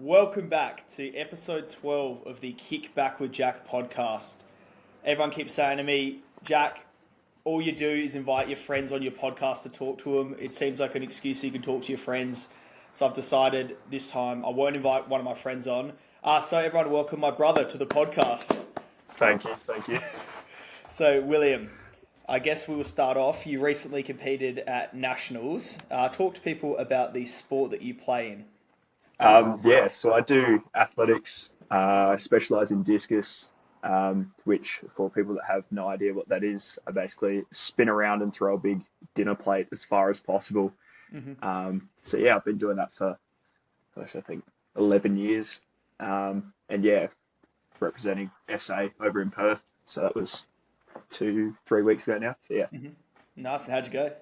Welcome back to episode 12 of the Kick Back with Jack podcast. Everyone keeps saying to me, Jack, all you do is invite your friends on your podcast to talk to them. It seems like an excuse so you can talk to your friends. So I've decided this time I won't invite one of my friends on. So everyone welcome my brother to the podcast. Thank you. So William, I guess we will start off. You recently competed at Nationals. Talk to people about the sport that you play in. So I do athletics. I specialize in discus, which for people that have no idea what that is, I basically spin around and throw a big dinner plate as far as possible. I've been doing that for, I think, 11 years. Representing SA over in Perth. So that was 2-3 weeks ago now. So yeah. Nice. How'd you go?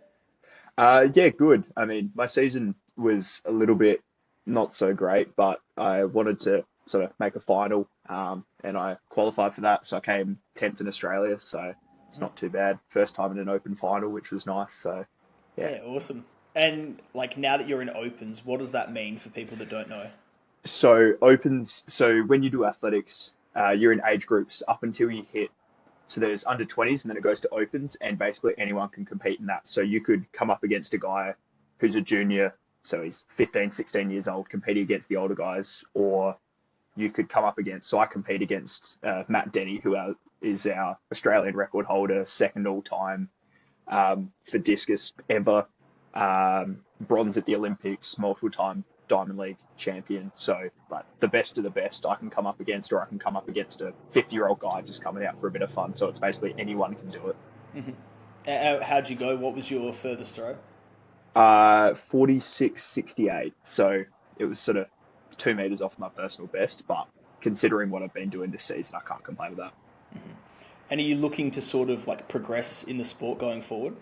Good. I mean, my season was a little bit not so great, but I wanted to sort of make a final, and I qualified for that. So I came 10th in Australia, so it's not too bad. First time in an open final, which was nice. So yeah, awesome. And like now that you're in opens, what does that mean for people that don't know? So opens. So when you do athletics, you're in age groups up until you hit. So there's under 20s, and then it goes to opens, and basically anyone can compete in that. So you could come up against a guy who's a junior. So he's 15, 16 years old, competing against the older guys, or you could come up against, so I compete against Matt Denny, who is our Australian record holder, second all time for discus ever, bronze at the Olympics, multiple time Diamond League champion. So like the best of the best I can come up against, or I can come up against a 50-year-old guy just coming out for a bit of fun. So it's basically anyone can do it. How'd you go? What was your furthest throw? 46.68. So it was sort of 2 meters off my personal best, but considering what I've been doing this season, I can't complain with that. And are you looking to sort of like progress in the sport going forward?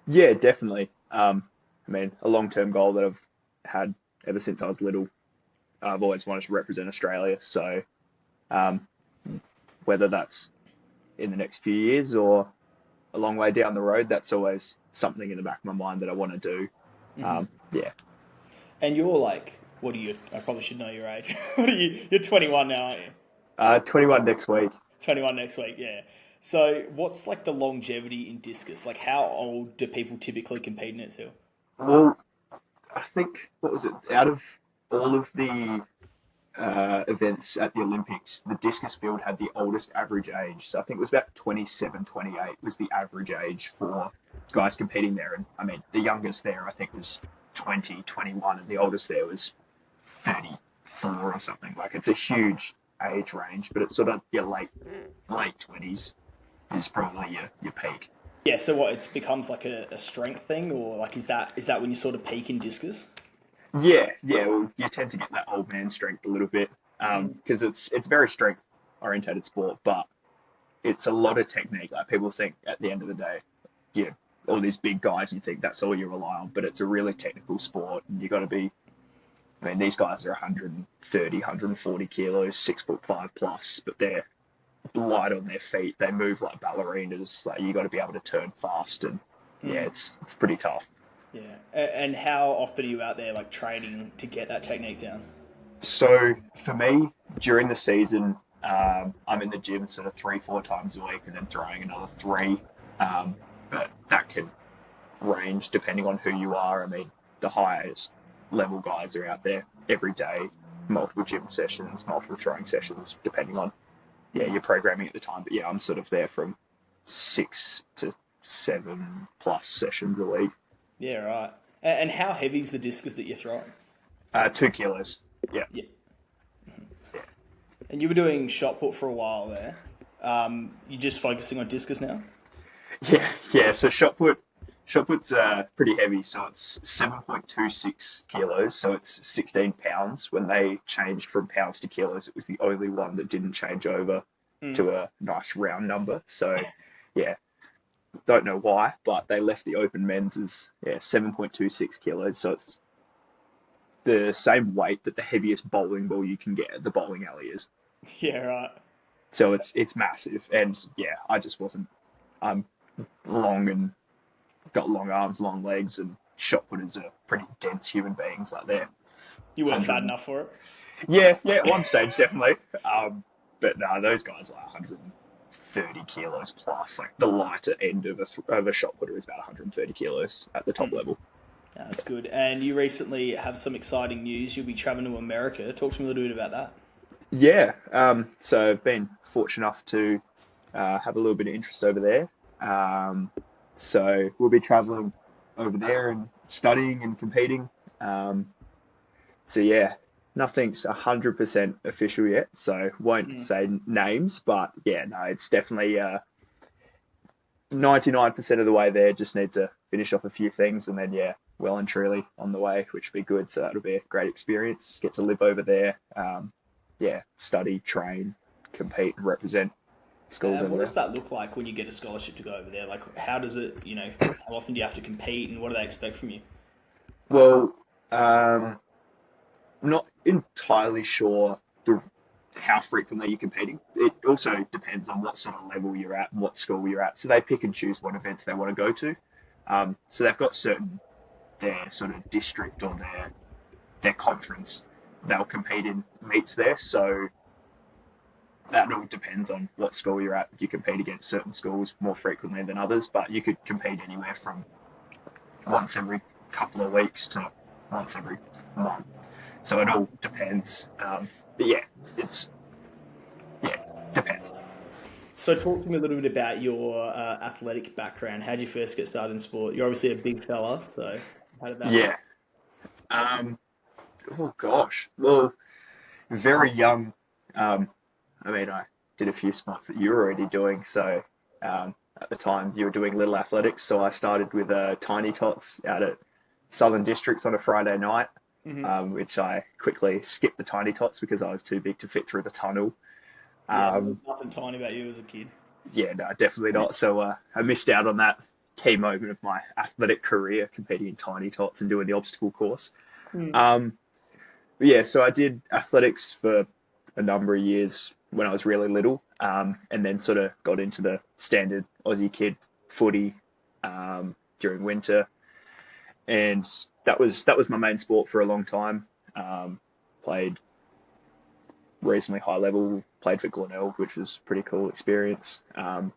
Yeah, definitely. A long-term goal that I've had ever since I was little. I've always wanted to represent Australia. So whether that's in the next few years or a long way down the road, that's always something in the back of my mind that I want to do. And you're like, what are you? I probably should know your age. What are you? You're 21 now, aren't you? 21 next week. 21 next week, yeah. So what's like the longevity in discus? Like how old do people typically compete in it till? Well, I think, what was it? Out of all of the events at the Olympics, the discus field had the oldest average age. So I think it was about 27, 28 was the average age for guys competing there. And I mean, the youngest there, I think, was 20, 21, and the oldest there was 34 or something. Like, it's a huge age range, but it's sort of your late 20s is probably your peak. Yeah, so what, it becomes like a strength thing, or like is that when you sort of peak in discus? Yeah. Well, you tend to get that old man strength a little bit because it's very strength orientated sport, but it's a lot of technique. Like people think at the end of the day, all these big guys, you think that's all you rely on, but it's a really technical sport, and you got to be. I mean, these guys are 130, 140 kilos, 6'5" plus, but they're light on their feet. They move like ballerinas. Like you got to be able to turn fast, and it's pretty tough. Yeah. And how often are you out there like training to get that technique down? So for me, during the season, I'm in the gym sort of 3-4 times a week, and then throwing another 3. But that can range depending on who you are. I mean, the highest level guys are out there every day, multiple gym sessions, multiple throwing sessions, depending on your programming at the time. But I'm sort of there from 6 to 7 plus sessions a week. Yeah, right. And how heavy is the discus that you're throwing? 2 kilos. Yeah. And you were doing shot put for a while there. You're just focusing on discus now? Yeah. So shot put's pretty heavy. So it's 7.26 kilos. So it's 16 pounds. When they changed from pounds to kilos, it was the only one that didn't change over to a nice round number. So don't know why, but they left the open men's as 7.26 kilos. So it's the same weight that the heaviest bowling ball you can get at the bowling alley is. Yeah, right. So it's massive, and I just wasn't. I'm long and got long arms, long legs, and shot putters are pretty dense human beings. Like you weren't fat enough for it. Yeah, at one stage definitely. But no, those guys are like 130 kilos plus. Like the lighter end of a shot putter is about 130 kilos at the top Hmm. level. Yeah, that's good. And you recently have some exciting news. You'll be traveling to America. Talk to me a little bit about that. Yeah, so I've been fortunate enough to have a little bit of interest over there. Um, so we'll be traveling over there and studying and competing. Um, so yeah, nothing's 100% official yet, so won't Mm. say names, but yeah, no, it's definitely 99% of the way there. Just need to finish off a few things, and then yeah, well and truly on the way, which will be good. So that'll be a great experience. Just get to live over there. Yeah, study, train, compete, and represent schools And over what there. does that look like when you get a scholarship to go over there? Like, how does it, how often do you have to compete and what do they expect from you? Well, I'm not entirely sure how frequently you're competing. It also depends on what sort of level you're at and what school you're at. So they pick and choose what events they want to go to. So they've got certain their sort of district or their conference they'll compete in meets there. So that all depends on what school you're at. You compete against certain schools more frequently than others, but you could compete anywhere from once every couple of weeks to once every month. So it all depends. But yeah, it's yeah depends. So, talk to me a little bit about your athletic background. How did you first get started in sport? You're obviously a big fella, so how did that happen? Yeah. Um, oh gosh. Well, very young. Um, I mean, I did a few sports that you were already doing. So at the time, you were doing little athletics. So I started with tiny tots out at Southern Districts on a Friday night, Hmm. which I quickly skipped the tiny tots because I was too big to fit through the tunnel. Yeah, there was Um, nothing tiny about you as a kid. yeah, no, definitely not. So I missed out on that key moment of my athletic career, competing in tiny tots and doing the obstacle course. Mm. Um, but yeah, so I did athletics for a number of years when I was really little, and then sort of got into the standard Aussie kid footy during winter, and that was my main sport for a long time. Played reasonably high level, played for Glenelg, which was a pretty cool experience. And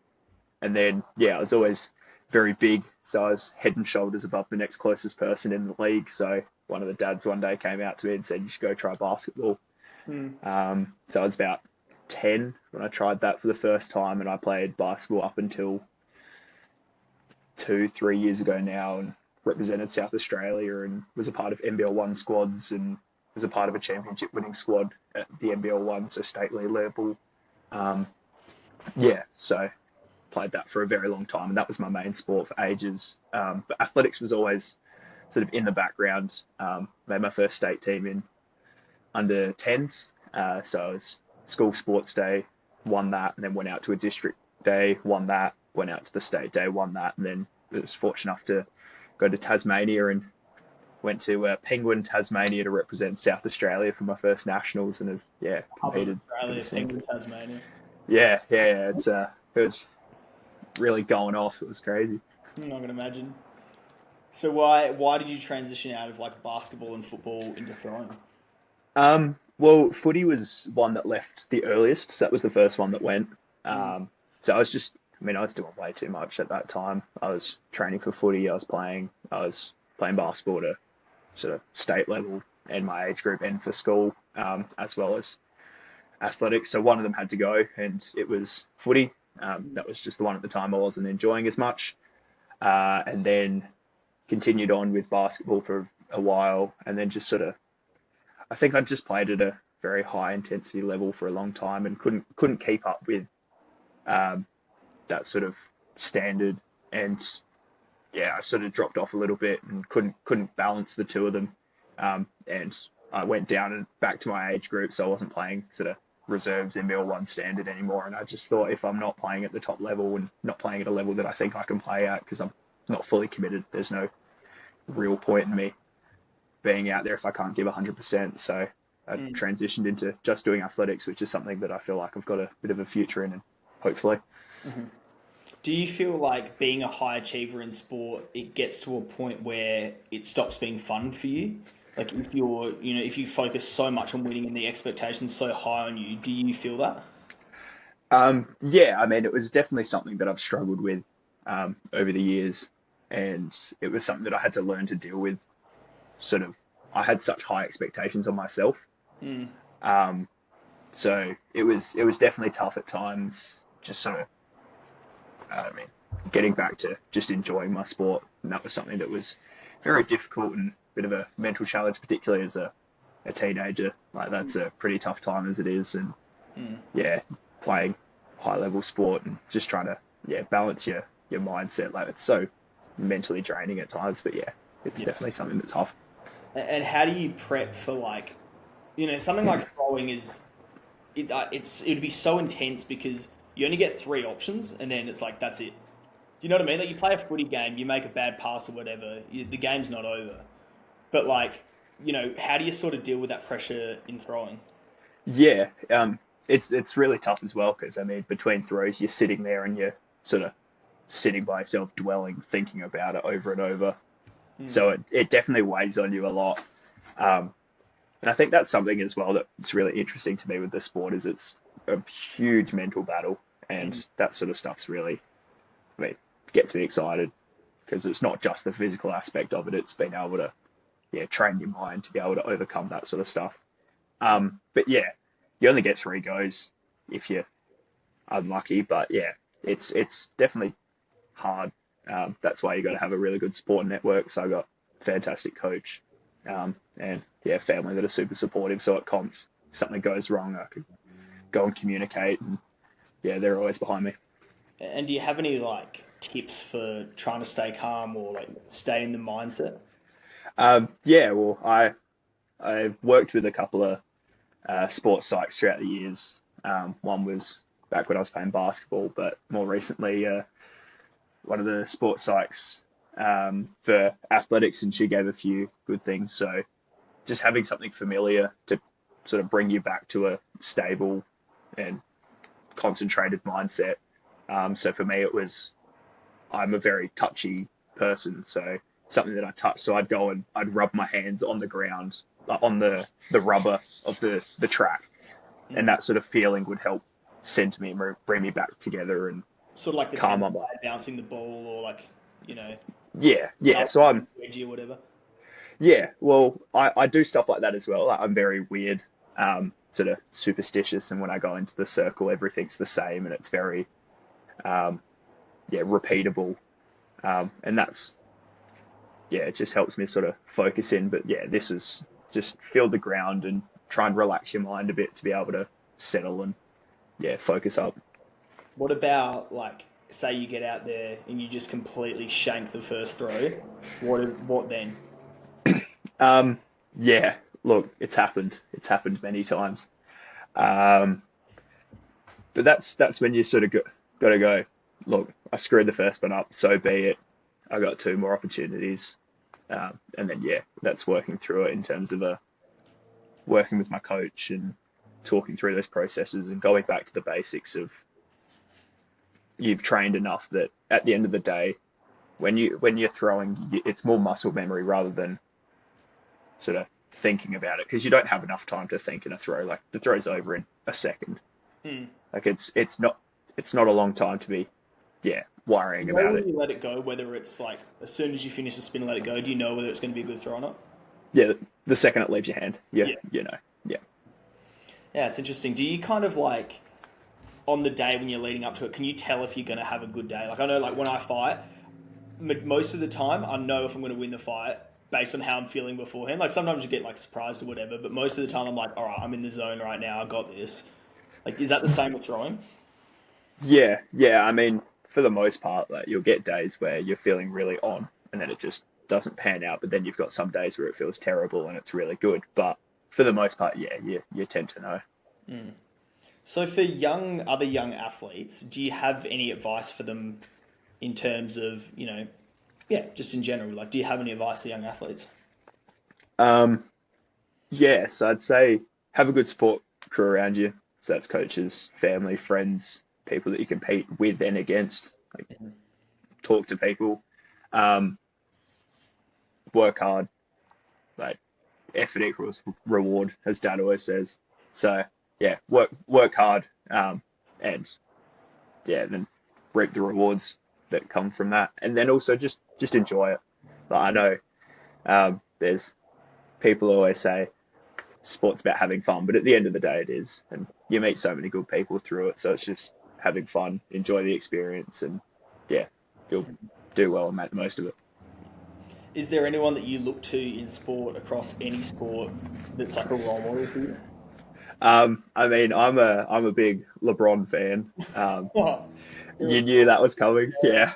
then yeah, I was always very big, so I was head and shoulders above the next closest person in the league. So one of the dads one day came out to me and said, "You should go try basketball." Mm. So I was about 10 when I tried that for the first time, and I played basketball up until 2, 3 years ago now, and represented South Australia and was a part of NBL one squads and was a part of a championship winning squad at the NBL one, so state league level. Um, yeah, so played that for a very long time, and that was my main sport for ages. But athletics was always sort of in the background. Made my first state team in under 10s, so I was school sports day, won that, and then went out to a district day, won that, went out to the state day, won that, and then was fortunate enough to go to Tasmania and went to Penguin, Tasmania to represent South Australia for my first nationals, and have yeah Hub of competed ever Australia, since. Penguin, Tasmania. Yeah. It was really going off. It was crazy. I can imagine. So why did you transition out of like basketball and football into throwing? Well, footy was one that left the earliest, so that was the first one that went. Mm. So I mean, I was doing way too much at that time. I was training for footy, I was playing basketball to sort of state level and my age group and for school, as well as athletics. So one of them had to go, and it was footy. That was just the one at the time I wasn't enjoying as much. And then continued on with basketball for a while, and then just sort of I think I just played at a very high intensity level for a long time and couldn't keep up with um, that sort of standard. And yeah, I sort of dropped off a little bit and couldn't balance the two of them. And I went down and back to my age group, so I wasn't playing sort of reserves NBL one standard anymore. And I just thought if I'm not playing at the top level and not playing at a level that I think I can play at because I'm not fully committed, there's no real point in me being out there if I can't give 100%. So I Mm. transitioned into just doing athletics, which is something that I feel like I've got a bit of a future in, and hopefully. Do you feel like being a high achiever in sport, it gets to a point where it stops being fun for you? Like if you're, if you focus so much on winning and the expectations so high on you, do you feel that? Yeah, I mean, it was definitely something that I've struggled with over the years, and it was something that I had to learn to deal with. Sort of, I had such high expectations on myself, Mm. um, so it was definitely tough at times. Just sort of, I mean, getting back to just enjoying my sport, and that was something that was very difficult and a bit of a mental challenge, particularly as a teenager. Like that's a pretty tough time as it is, and Mm. yeah, playing high level sport and just trying to balance your mindset. Like it's so mentally draining at times, but yeah, it's Yeah. definitely something that's tough. And how do you prep for like, something like throwing it'd be so intense because you only get three options and then it's like that's it. You know what I mean? Like you play a footy game, you make a bad pass or whatever, the game's not over. But like, how do you sort of deal with that pressure in throwing? Yeah, it's really tough as well because I mean between throws you're sitting there and you're sort of sitting by yourself, dwelling, thinking about it over and over. Mm. So it definitely weighs on you a lot. Um, and I think that's something as well that's really interesting to me with the sport is it's a huge mental battle, Mm. and that sort of stuff's really, I mean, gets me excited because it's not just the physical aspect of it; it's being able to train your mind to be able to overcome that sort of stuff. Yeah. But yeah, you only get three goes if you're unlucky. But yeah, it's definitely hard. That's why you got to have a really good support network. So I got a fantastic coach, and yeah, family that are super supportive. So at comps, something goes wrong, I could go and communicate, and yeah, they're always behind me. And do you have any like tips for trying to stay calm or like stay in the mindset? Yeah, well, I've worked with a couple of sports psychs throughout the years. One was back when I was playing basketball, but more recently, one of the sports psychs for athletics, and she gave a few good things. So just having something familiar to sort of bring you back to a stable and concentrated mindset. So for me, it was I'm a very touchy person, so something that I touch. So I'd go and I'd rub my hands on the ground, on the rubber of the track, and Mm. that sort of feeling would help center me and bring me back together and Sort of like the calm tennis my mind. player bouncing the ball or like, you know, Yeah. belt So I'm edgy or whatever. Yeah, well, I do stuff like that as well. Like, I'm very weird, sort of superstitious, and when I go into the circle, everything's the same, and it's very, um, repeatable. And that's, it just helps me sort of focus in. But yeah, this was just feel the ground and try and relax your mind a bit to be able to settle and focus up. What about like, say you get out there and you just completely shank the first throw? What then? Um, yeah, look, it's happened. It's happened many times. Um, but that's when you sort of got to go. Look, I screwed the first one up, so be it. I got two more opportunities, and then that's working through it in terms of working with my coach and talking through those processes and going back to the basics of you've trained enough that at the end of the day, when you're throwing, it's more muscle memory rather than sort of thinking about it because you don't have enough time to think in a throw. Like the throw's over in a second. Hmm. Like it's not a long time to be You worrying know about when it. you let it go, whether it's like as soon as you finish the spin and let it go, do you know whether it's going to be a good throw or not? Yeah, the second it leaves your hand, Yeah. yeah. Yeah, it's interesting. Do you kind of like on the day when you're leading up to it, can you tell if you're going to have a good day? Like I know, like when I fight, most of the time I know if I'm going to win the fight based on how I'm feeling beforehand. Like sometimes you get like surprised or whatever, but most of the time I'm like, all right, I'm in the zone right now. I got this. Like, is that the same with throwing? Yeah. I mean, for the most part, like you'll get days where you're feeling really on, and then it just doesn't pan out. But then you've got some days where it feels terrible and it's really good. But for the most part, you tend to know. Mm. So for other young athletes, do you have any advice for them in terms of, yeah, just in general? Like, do you have any advice to young athletes? Um, yes, I'd say have a good support crew around you. So that's coaches, family, friends, people that you compete with and against. Like Mhm. talk to people, um, work hard. Like effort equals reward, as Dad always says. So yeah, work hard, and yeah, then reap the rewards that come from that, and then also just enjoy it. But I know there's people always say sport's about having fun, but at the end of the day, it is, and you meet so many good people through it. So it's just having fun, enjoy the experience, and yeah, you'll do well and make the most of it. Is there anyone that you look to in sport across any sport that's like a role model for you? I mean, I'm a big LeBron fan. Oh, You knew that was coming, yeah.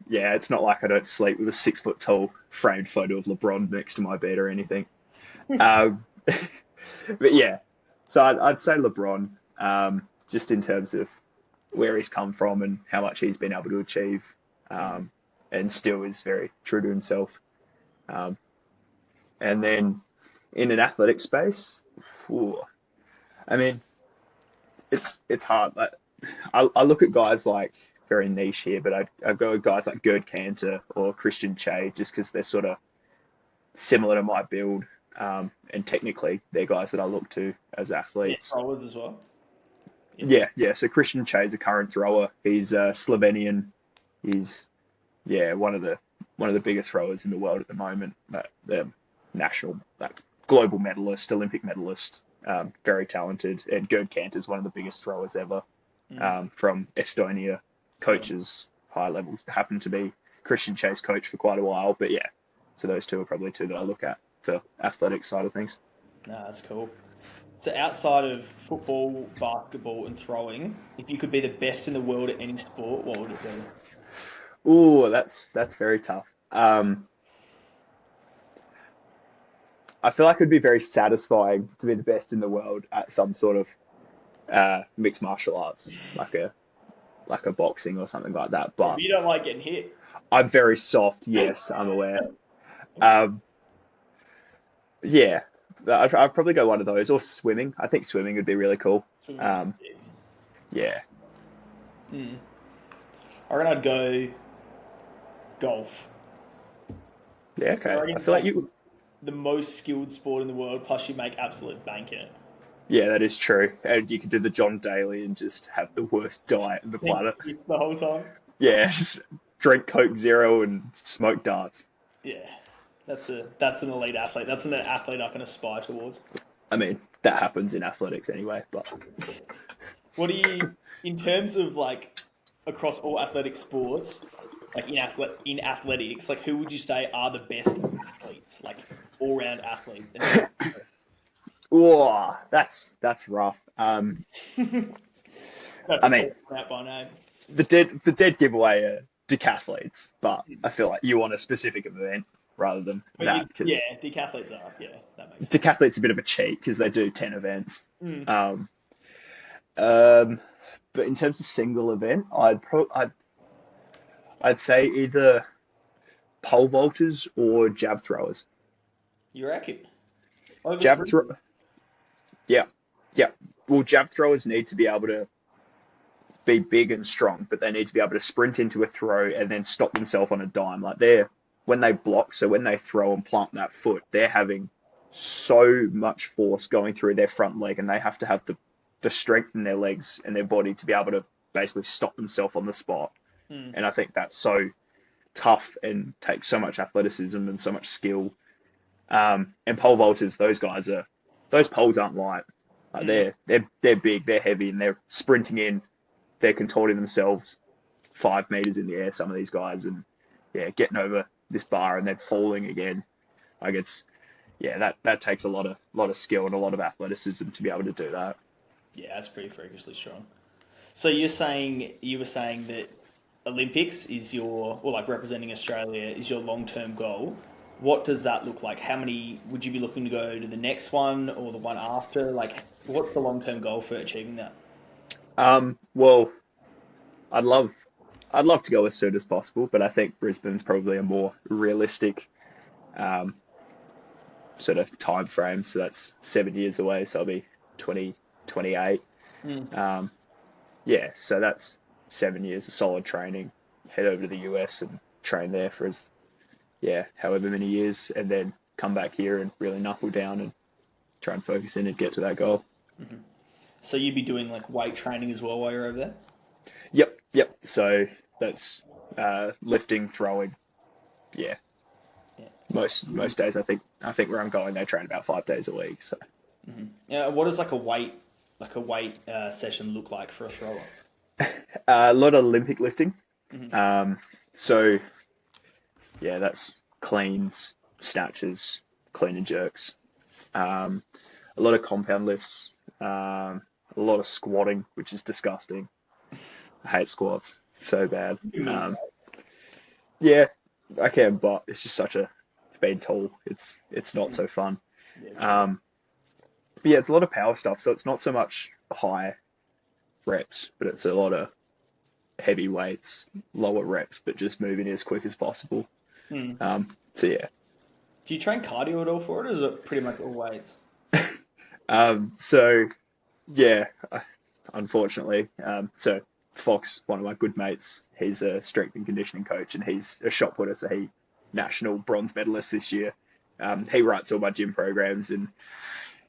Yeah, it's not like I don't sleep with a 6 foot tall framed photo of LeBron next to my bed or anything. Um, but yeah, so I'd say LeBron, just in terms of where he's come from and how much he's been able to achieve, and still is very true to himself. Um, and then in an athletic space, ooh, I mean, it's hard. Like, I look at guys like very niche here, but I go with guys like Gerd Cantor or Christian Che just because they're sort of similar to my build, and technically they're guys that I look to as yeah, athletes. throwers as well. Yeah. Yeah. So Christian Che is a current thrower. He's Slovenian. He's one of the biggest throwers in the world at the moment. The national, global medalist, Olympic medalist, very talented. And Gerd Cantor is one of the biggest throwers ever, from Estonia. Coaches high levels happen to be Christian Che's coach for quite a while. But yeah, so those two are probably two that I look at for athletic side of things. Nah, that's cool. So outside of football, basketball, and throwing, if you could be the best in the world at any sport, what would it be? Ooh, that's very tough. I feel like it'd be very satisfying to be the best in the world at some sort of mixed martial arts, like a boxing or something like that. If But you don't like getting hit, I'm very soft. Yes, I'm aware. Um, yeah, I'd probably go one of those or swimming. I think swimming would be really cool. swimming would be Um, sick. yeah, I reckon I'd go golf. yeah, I okay. reckon I it's feel like like you. the most skilled sport in the world, plus you make absolute bank in it. Yeah, that is true. And you could do the John Daly and just have the worst diet on the Think planet. it's the whole time. Yeah, just drink Coke Zero and smoke darts. Yeah, that's an elite athlete. That's an athlete I can aspire towards. I mean, that happens in athletics anyway, but What do you, in terms of like across all athletic sports, like in athletics, like who would you say are the best athletes, like all round athletes? And oh, that's rough. don't I have to mean, call them out by name. the dead giveaway are decathletes, but I feel like you want a specific event rather than But that yeah, because decathletes are. Yeah, that makes sense. decathletes are a bit of a cheat because they do 10 events. Mm. Um, um, but in terms of single event, I'd say either pole vaulters or jab throwers. You reckon? Over Jab sprint? throw, yeah, yeah. Well, jab throwers need to be able to be big and strong, but they need to be able to sprint into a throw and then stop themselves on a dime. Like when they block, so when they throw and plant that foot, they're having so much force going through their front leg, and they have to have the strength in their legs and their body to be able to basically stop themselves on the spot. And I think that's so tough and takes so much athleticism and so much skill. And pole vaulters, those poles aren't light. Like they're big, they're heavy, and they're sprinting in. They're contorting themselves 5 meters in the air. Some of these guys, and yeah, getting over this bar and then falling again. Like that takes a lot of skill and a lot of athleticism to be able to do that. Yeah, that's pretty freakishly strong. So you were saying that Olympics is or like representing Australia is your long term goal. What does that look like? How many would you be looking to go to the next one or the one after? Like, what's the long term goal for achieving that? Well, I'd love I'd love to go as soon as possible, but I think Brisbane's probably a more realistic um, sort of time frame. So that's 7 years away. So I'll be 2028. Mm. Yeah, so that's 7 years of solid training. Head over to the US and train there for however many years, and then come back here and really knuckle down and try and focus in and get to that goal. So you'd be doing like weight training as well while you're over there? Yep. So that's lifting, throwing. Yeah. Most days, I think where I'm going, they train about 5 days a week. So. What does like a weight session look like for a thrower? A lot of Olympic lifting. So yeah, that's cleans, snatches, clean and jerks. A lot of compound lifts. A lot of squatting, which is disgusting. I hate squats so bad. Yeah, I can, but it's just being tall. It's not so fun. But yeah, it's a lot of power stuff. So it's not so much high reps, but it's a lot of heavy weights, lower reps, but just moving as quick as possible. So yeah. Do you train cardio at all for it, or is it pretty much all weights? So yeah, unfortunately. So Fox, one of my good mates, he's a strength and conditioning coach, and he's a shot putter, so he national bronze medalist this year. He writes all my gym programs, and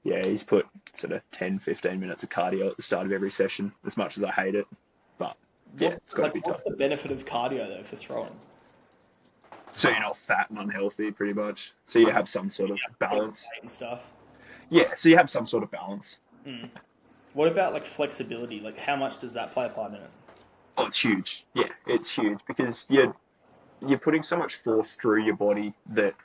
yeah, he's put sort of 10-15 minutes of cardio at the start of every session, as much as I hate it. But yeah, it's got to be tough. What's the benefit of cardio though for throwing? So you're not fat and unhealthy, pretty much. So you have some sort of balance. And stuff. Yeah, so you have some sort of balance. What about like flexibility? Like how much does that play a part in it? Oh, it's huge. Yeah, it's huge because you're putting so much force through your body that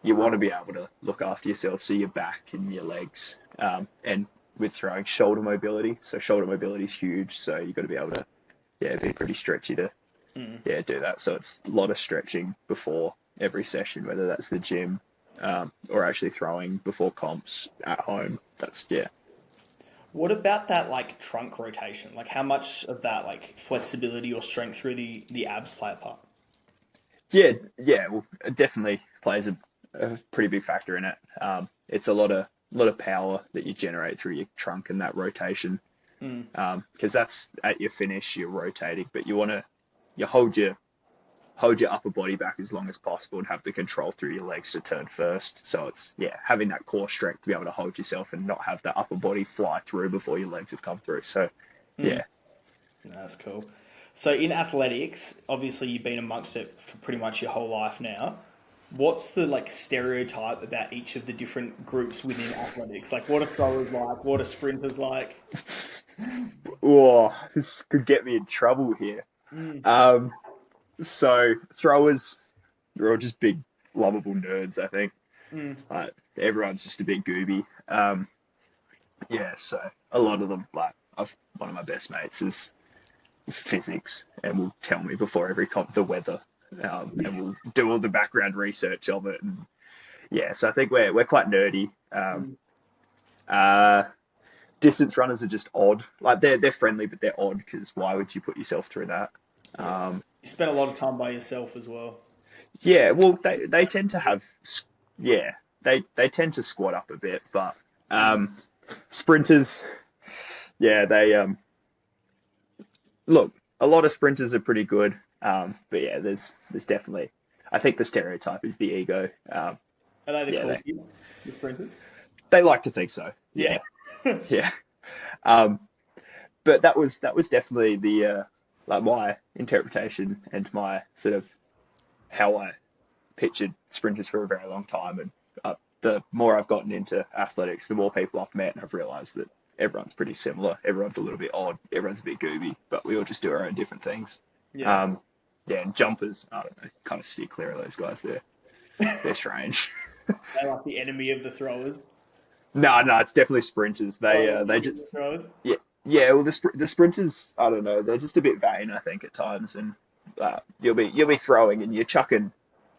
you want to be able to look after yourself, so your back and your legs, and with throwing, shoulder mobility. So shoulder mobility is huge. So you've got to be able to, be pretty stretchy to, do that. So it's a lot of stretching before every session, whether that's the gym, or actually throwing before comps at home. What about that like trunk rotation? Like how much of that like flexibility or strength through the abs play a part? Yeah. Well, it definitely plays a pretty big factor in it. It's a lot of power that you generate through your trunk and that rotation. Because that's at your finish, you're rotating, but you hold your upper body back as long as possible and have the control through your legs to turn first. So it's having that core strength to be able to hold yourself and not have that upper body fly through before your legs have come through. So That's cool. So in athletics, obviously you've been amongst it for pretty much your whole life now. What's the like stereotype about each of the different groups within athletics? Like what are throwers like? What are sprinters like? Oh, this could get me in trouble here. So throwers, they're all just big, lovable nerds, I think. Everyone's just a bit gooby. So a lot of them, one of my best mates is physics and will tell me before every comp the weather, and we'll do all the background research of it. And so I think we're quite nerdy. Distance runners are just odd. Like they're friendly, but they're odd because why would you put yourself through that? You spend a lot of time by yourself as well. Yeah, well, they tend to have, they tend to squat up a bit, but sprinters, they look, a lot of sprinters are pretty good, but there's definitely, I think the stereotype is the ego. Are they the sprinters? They like to think so. Yeah. Yeah. But that was definitely the my interpretation and my sort of how I pictured sprinters for a very long time. And the more I've gotten into athletics, the more people I've met, and I've realised that everyone's pretty similar. Everyone's a little bit odd. Everyone's a bit gooby, but we all just do our own different things. And jumpers, I don't know, kind of steer clear of those guys. They're strange. They're like the enemy of the throwers. No, it's definitely sprinters. They just throwers. Yeah. Well, the sprinters, I don't know. They're just a bit vain, I think, at times. And you'll be throwing and you're chucking.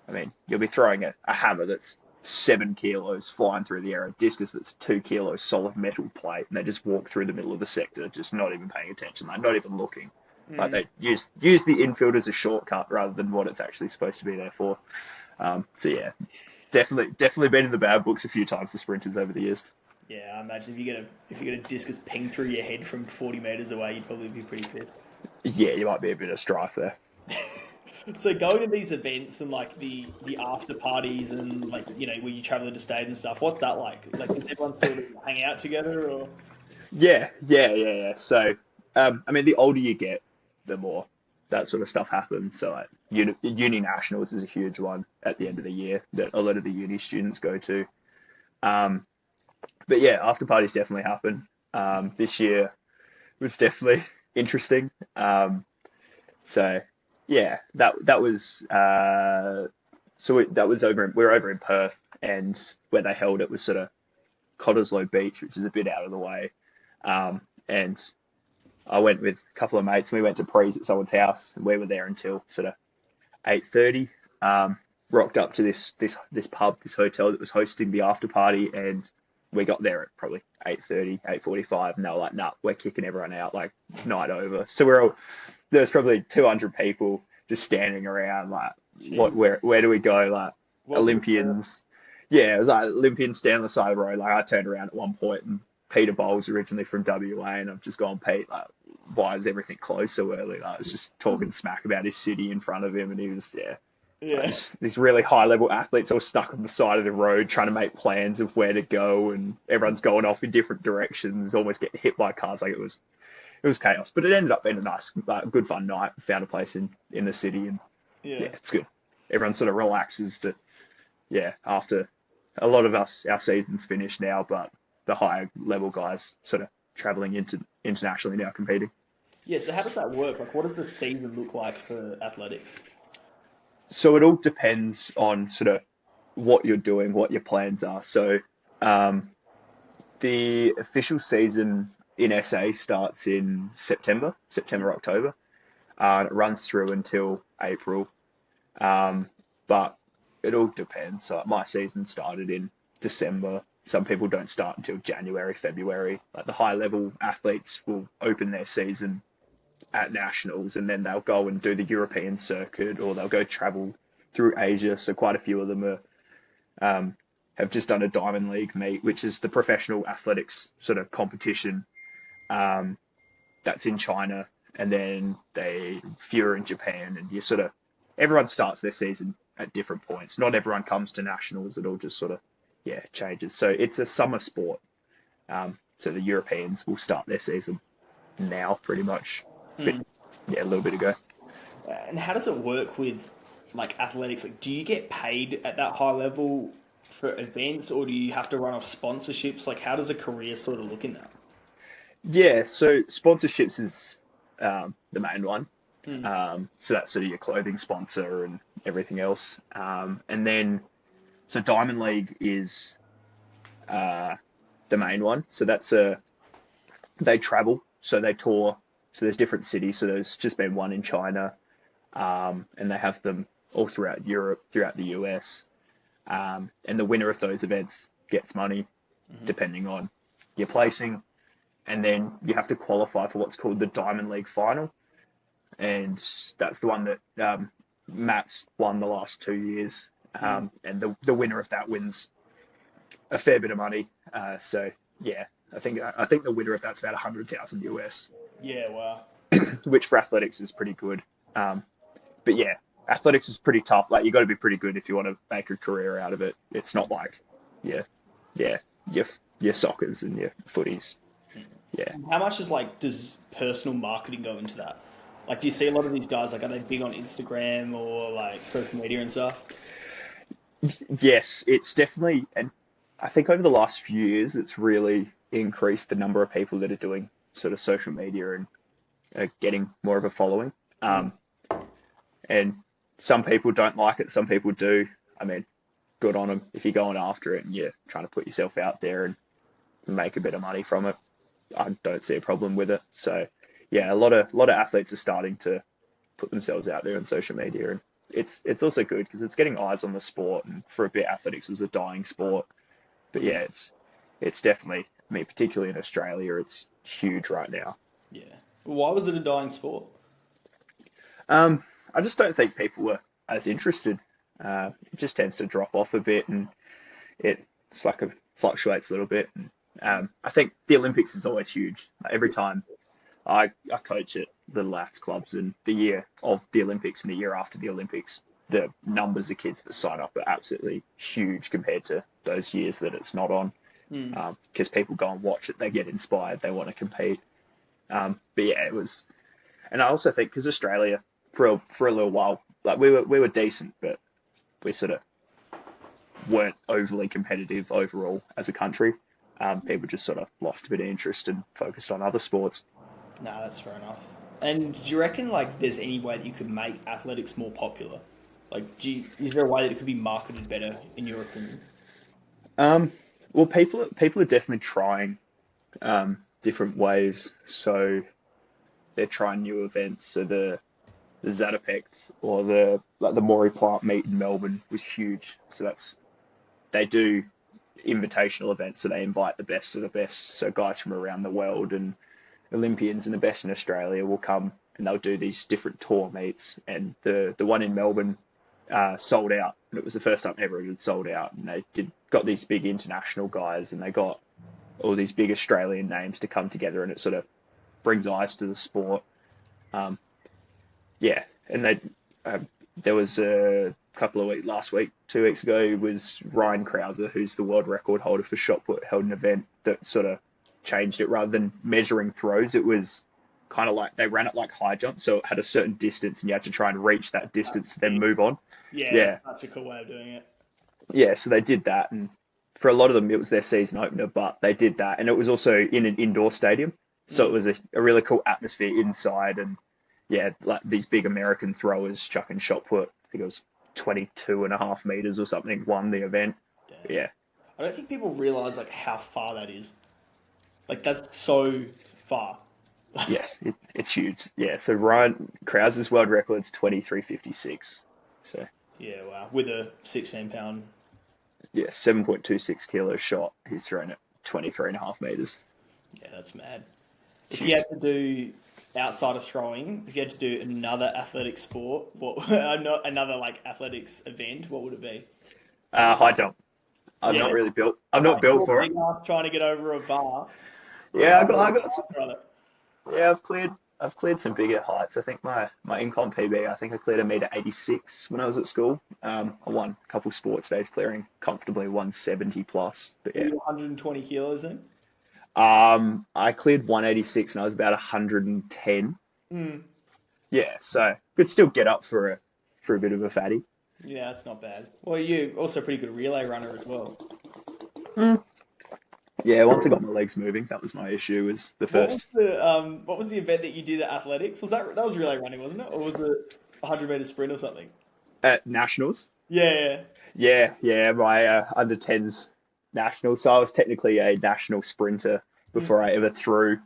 I mean, you'll be throwing a hammer that's 7 kilos flying through the air, a discus that's 2 kilos solid metal plate, and they just walk through the middle of the sector, just not even paying attention, like not even looking. Like they use the infield as a shortcut rather than what it's actually supposed to be there for. Definitely been in the bad books a few times for sprinters over the years. Yeah, I imagine if you get a discus ping through your head from 40 meters away, you'd probably be pretty pissed. Yeah, you might be a bit of strife there. So going to these events and like the after parties and like where you travel interstate and stuff, what's that like? Like does everyone sort of hang out together or? Yeah. So, I mean, the older you get, the more that sort of stuff happens. So, like, uni nationals is a huge one at the end of the year that a lot of the uni students go to. Um, but yeah, after parties definitely happen. This year was definitely interesting. So yeah, that was that was we were over in Perth, and where they held it was sort of Cottesloe Beach, which is a bit out of the way. And I went with a couple of mates, and we went to prees at someone's house, and we were there until sort of 8:30. Rocked up to this pub, this hotel that was hosting the after party, and we got there at probably 8:30, 8:45, and they were like, "Nah, we're kicking everyone out, like it's night over." So there was probably 200 people just standing around, like, Gee. where do we go? Like Welcome to Perth. Olympians, yeah, it was like Olympians standing on the side of the road. Like I turned around at one point, and Peter Bowles originally from WA, and I've just gone, Pete, like, why is everything closed so early? Like, I was just talking smack about his city in front of him, and he was, yeah, like, Yeah. just these really high level athletes all stuck on the side of the road trying to make plans of where to go, and everyone's going off in different directions, almost getting hit by cars. Like it was chaos, but it ended up being a nice, good fun night. Found a place in the city, and yeah, Yeah. it's good. Everyone sort of relaxes to, yeah, after a lot of us, our season's finished now, but the higher level guys sort of traveling internationally now competing. Yeah, so how does that work? Like what does the season look like for athletics? So it all depends on sort of what you're doing, what your plans are. So um, the official season in SA starts in October. And it runs through until April. But it all depends. So my season started in December. Some people don't start until January, February. Like the high level athletes will open their season at nationals, and then they'll go and do the European circuit, or they'll go travel through Asia. So quite a few of them have just done a Diamond League meet, which is the professional athletics sort of competition um, that's in China, and then fewer in Japan, and you sort of everyone starts their season at different points. Not everyone comes to nationals. It all just sort of changes. So it's a summer sport. So the Europeans will start their season now, pretty much. Mm. Yeah, a little bit ago. And how does it work with like athletics? Like, do you get paid at that high level for events, or do you have to run off sponsorships? Like, how does a career sort of look in that? Yeah, so sponsorships is the main one. Mm. So that's sort of your clothing sponsor and everything else. And then, so Diamond League is the main one. So they travel, so they tour. So there's different cities. So there's just been one in China, and they have them all throughout Europe, throughout the US. And the winner of those events gets money, depending on your placing. And then you have to qualify for what's called the Diamond League final. And that's the one that Matt's won the last 2 years. And the winner of that wins a fair bit of money. So yeah, I think the winner of that's about 100,000 US, Yeah, wow. which for athletics is pretty good. But yeah, athletics is pretty tough. Like you got to be pretty good if you want to make a career out of it. It's not like yeah your soccers and your footies. Yeah. How much does personal marketing go into that? Like, do you see a lot of these guys? Like, are they big on Instagram or like social media and stuff? Yes, it's definitely, and I think over the last few years, it's really increased the number of people that are doing sort of social media and getting more of a following. Mm. And some people don't like it, some people do. I mean, good on them if you're going after it and you're trying to put yourself out there and make a bit of money from it. I don't see a problem with it. So yeah, a lot of athletes are starting to put themselves out there on social media, and it's also good because it's getting eyes on the sport. And for a bit, athletics was a dying sport, but yeah, it's definitely. I mean, particularly in Australia, it's huge right now. Yeah. Why was it a dying sport? I just don't think people were as interested. It just tends to drop off a bit, and it's like it fluctuates a little bit. And, I think the Olympics is always huge. Like every time I coach it, the Lats clubs, and the year of the Olympics and the year after the Olympics, the numbers of kids that sign up are absolutely huge compared to those years that it's not on. Because people go and watch it, they get inspired, they want to compete. But yeah, it was, and I also think because Australia for a little while, like we were decent, but we sort of weren't overly competitive overall as a country. People just sort of lost a bit of interest and focused on other sports. Nah, that's fair enough. And do you reckon like there's any way that you could make athletics more popular? Like, is there a way that it could be marketed better in your opinion? Well, people are definitely trying different ways. So they're trying new events. So the Zatopek or the Maury Plant meet in Melbourne was huge. So they do invitational events. So they invite the best of the best. So guys from around the world and Olympians and the best in Australia will come and they'll do these different tour meets. And the one in Melbourne sold out, and it was the first time ever it had sold out. And they got these big international guys, and they got all these big Australian names to come together, and it sort of brings eyes to the sport. Yeah, and there was a couple of weeks, last week, 2 weeks ago, was Ryan Krauser, who's the world record holder for shot put, held an event that sort of changed it. Rather than measuring throws, it was kind of like they ran it like high jump, so it had a certain distance, and you had to try and reach that distance, then move on. Yeah, that's a cool way of doing it. Yeah, so they did that, and for a lot of them, it was their season opener, but they did that, and it was also in an indoor stadium, so it was a really cool atmosphere inside, and yeah, like these big American throwers chucking shot put, I think it was 22.5 meters or something, won the event. Damn. Yeah. I don't think people realize like how far that is. Like that's so far. Yes, it's huge. Yeah, so Ryan Krauser's world record's 23.56. So Yeah, wow. With a 16-pound. yeah, 7.26 kilo shot. He's thrown it 23.5 meters. Yeah, that's mad. If you had to do outside of throwing, if you had to do another athletic sport, another like athletics event, what would it be? High jump. I'm Yeah. not really built. I'm not built for it. Trying to get over a bar. Yeah, I got some. Brother. Yeah, I've cleared some bigger heights. I think my in-comp PB, I think I cleared 1.86 when I was at school. I won a couple sports days clearing comfortably 170 plus. But yeah, 120 kilos then? I cleared 186 and I was about 110. Yeah, so could still get up for a bit of a fatty. Yeah, that's not bad. Well, you're also a pretty good relay runner as well. Yeah, once I got my legs moving, that was my issue. Was the first. What was the event that you did at athletics? Was that was relay running, wasn't it, or was it a 100-meter sprint or something? At nationals? Yeah. Yeah, my under 10s nationals. So I was technically a national sprinter before I ever threw.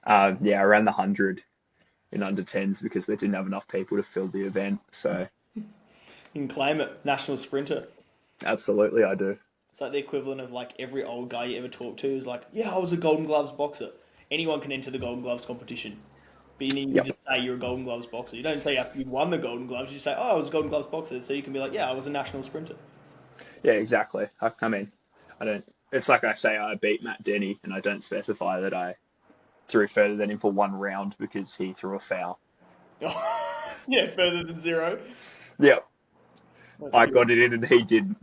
I ran the 100 in under 10s because they didn't have enough people to fill the event. So You can claim it, national sprinter. absolutely, I do. It's like the equivalent of like every old guy you ever talk to is like, yeah, I was a Golden Gloves boxer. Anyone can enter the Golden Gloves competition. But you need to just say you're a Golden Gloves boxer. You don't say you won the Golden Gloves. You say, oh, I was a Golden Gloves boxer. So you can be like, yeah, I was a national sprinter. Yeah, exactly. I mean, I don't. It's like I say I beat Matt Denny, and I don't specify that I threw further than him for one round because he threw a foul. Yeah, further than zero. Yep. That's I good. got it in and he didn't.